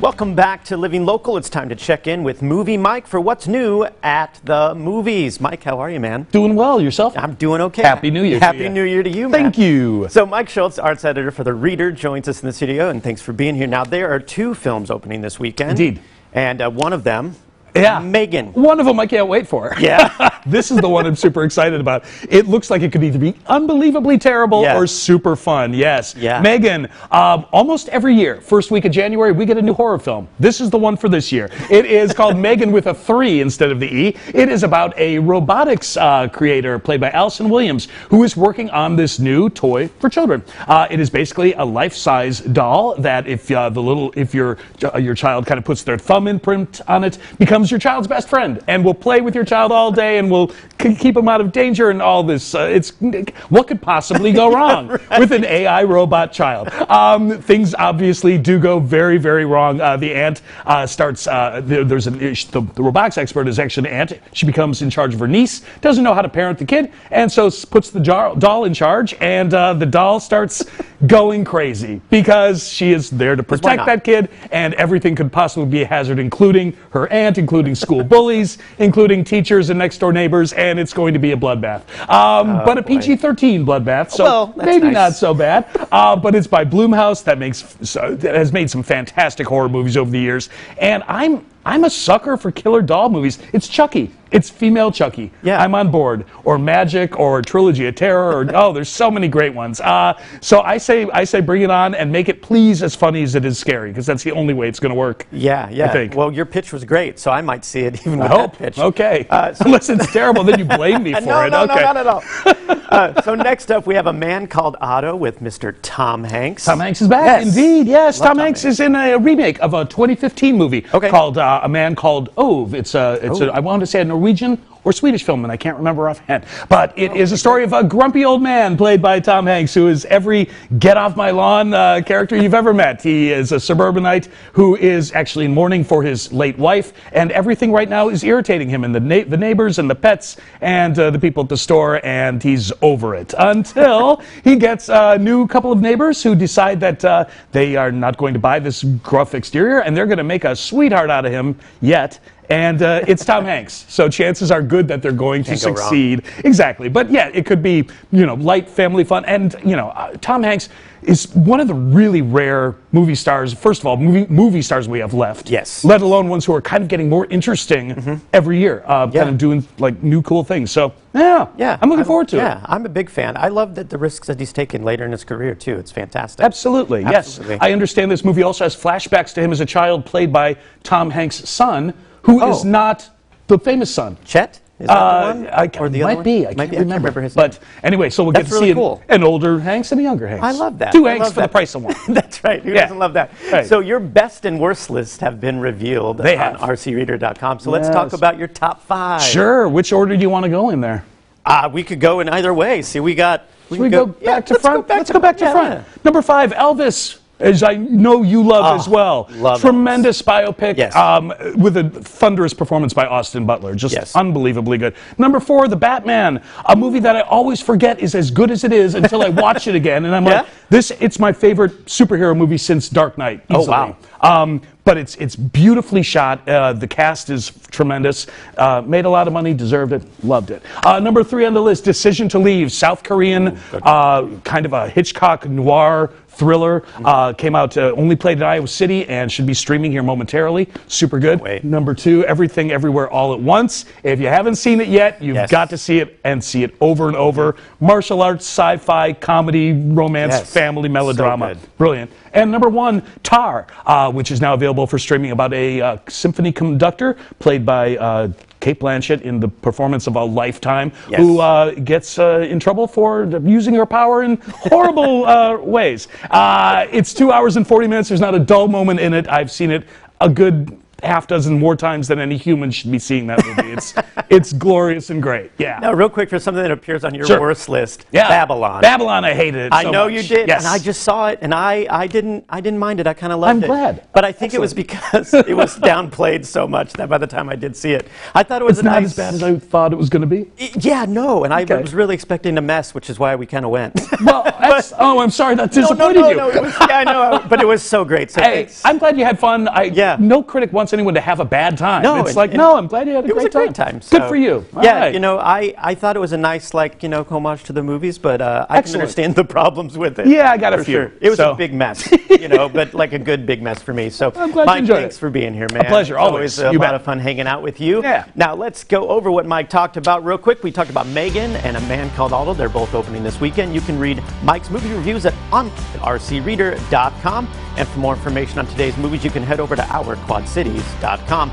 Welcome back to Living Local. It's time to check in with Movie Mike for what's new at the movies. Mike, how are you, man? Doing well. Yourself? I'm doing okay. Happy New Year Happy New Year to you, man. Thank you. So Mike Schultz, arts editor for The Reader, joins us in the studio, and thanks for being here. Now, there are two films opening this weekend. Indeed. And one of them, yeah. Megan. One of them I can't wait for. Yeah. This is the one I'm super excited about. It looks like it could either be unbelievably terrible or super fun. Yes. Yeah. Megan, almost every year, first week of January, we get a new horror film. This is the one for this year. It is called Megan with a 3 instead of the E. It is about a robotics creator played by Allison Williams who is working on this new toy for children. It is basically a life-size doll that if your child kind of puts their thumb imprint on it, becomes your child's best friend and will play with your child all day and will keep them out of danger and all this. What could possibly go wrong with an AI robot child? Things obviously do go very, very wrong. The aunt starts. The robotics expert is actually an aunt. She becomes in charge of her niece. Doesn't know how to parent the kid, and so puts the doll in charge. And the doll starts going crazy because she is there to protect that kid, and everything could possibly be a hazard, including her aunt, including school bullies, including teachers and next door neighbors, and it's going to be a bloodbath. But a PG-13 bloodbath, so maybe not so bad. But it's by Blumhouse that has made some fantastic horror movies over the years, and I'm a sucker for killer doll movies. It's Chucky. It's female Chucky. Yeah. I'm on board. Or Magic, or Trilogy of Terror, or there's so many great ones. So I say bring it on and make it please as funny as it is scary, because that's the only way it's going to work. Yeah. I think. Well, your pitch was great, so I might see it even with that pitch. Okay. Unless it's terrible, then you blame me for it. No, okay. not at all. So next up, we have A Man Called Otto with Mr. Tom Hanks. Tom Hanks is back. Yes. Indeed, yes. Tom Hanks is in a remake of a 2015 movie called A Man Called Ove. It's I want to say a Norwegian or Swedish film, and I can't remember offhand. But it is a story of a grumpy old man played by Tom Hanks, who is every get-off-my-lawn character you've ever met. He is a suburbanite who is actually in mourning for his late wife, and everything right now is irritating him, and the neighbors and the pets and the people at the store, and he's over it. Until he gets a new couple of neighbors who decide that they are not going to buy this gruff exterior, and they're going to make a sweetheart out of him yet. And it's Tom Hanks, so chances are good that they're going to succeed. Exactly, but yeah, it could be light family fun, and Tom Hanks is one of the really rare movie stars. First of all, movie stars we have left. Yes. Let alone ones who are kind of getting more interesting every year, kind of doing like new cool things. So yeah, I'm looking forward to it. Yeah, I'm a big fan. I love the risks that he's taken later in his career too. It's fantastic. Absolutely. Yes. I understand this movie also has flashbacks to him as a child, played by Tom Hanks' son, who is not the famous son. Chet? Is that the one? Or the other might be. I can't remember his name. But anyway, so we'll get to see an older Hanks and a younger Hanks. I love that. Two Hanks for the price of one. That's right. Who doesn't love that? Right. So your best and worst lists have been revealed on rcreader.com. So let's talk about your top 5. Sure. Which order do you want to go in there? We could go in either way. See, we go back to front? Let's go back to front. Number 5, Elvis. As I know you love as well. Tremendous biopic with a thunderous performance by Austin Butler. Just unbelievably good. Number 4, The Batman, a movie that I always forget is as good as it is until I watch it again. And I'm like, it's my favorite superhero movie since Dark Knight, easily. Oh, wow. But it's beautifully shot. The cast is tremendous. Made a lot of money, deserved it, loved it. Number 3 on the list, Decision to Leave, South Korean, kind of a Hitchcock noir thriller. Came out, only played in Iowa City, and should be streaming here momentarily. Super good. Number 2, Everything Everywhere All at Once. If you haven't seen it yet, you've got to see it, and see it over and over. Martial arts, sci-fi, comedy, romance, family melodrama. So brilliant. And number 1, Tar, which is now available for streaming, about a symphony conductor played by Cate Blanchett in the performance of a lifetime, who gets in trouble for using her power in horrible ways. It's 2 hours and 40 minutes. There's not a dull moment in it. I've seen it a good half dozen more times than any human should be seeing that movie. It's glorious and great. Yeah. Now, real quick, for something that appears on your Sure. worst list, Yeah. Babylon. Babylon, I hated it. I so know much. you did, Yes. and I just saw it, and I didn't mind it. I kind of loved I'm it. glad. But I think it was because it was downplayed so much that by the time I did see it, I thought it was It's not as bad as I thought it was going to be. Yeah, no, and I Okay. was really expecting a mess, which is why we kind of went. Well, I'm sorry that disappointed you. No, it was, yeah, I know, but it was so great. So Hey, thanks. I'm glad you had fun. Yeah. No critic wants anyone to have a bad time. No, It's and- like, and no, I'm glad you had a It was great a great time. Good so- for you. All Yeah, right. you know, I thought it was a nice, like, homage to the movies, but I can Excellent. understand the problems with it. Yeah, I got a For few. sure. It was So- a big mess, but like a good big mess for me. So, I'm glad you Mike, enjoyed thanks it. for being here, man. pleasure, It's always. a You lot bet. of fun hanging out with you. Yeah. Now, let's go over what Mike talked about real quick. We talked about Megan and A Man Called Otto. They're both opening this weekend. You can read Mike's movie reviews on rcreader.com. And for more information on today's movies, you can head over to ourquadcities.com.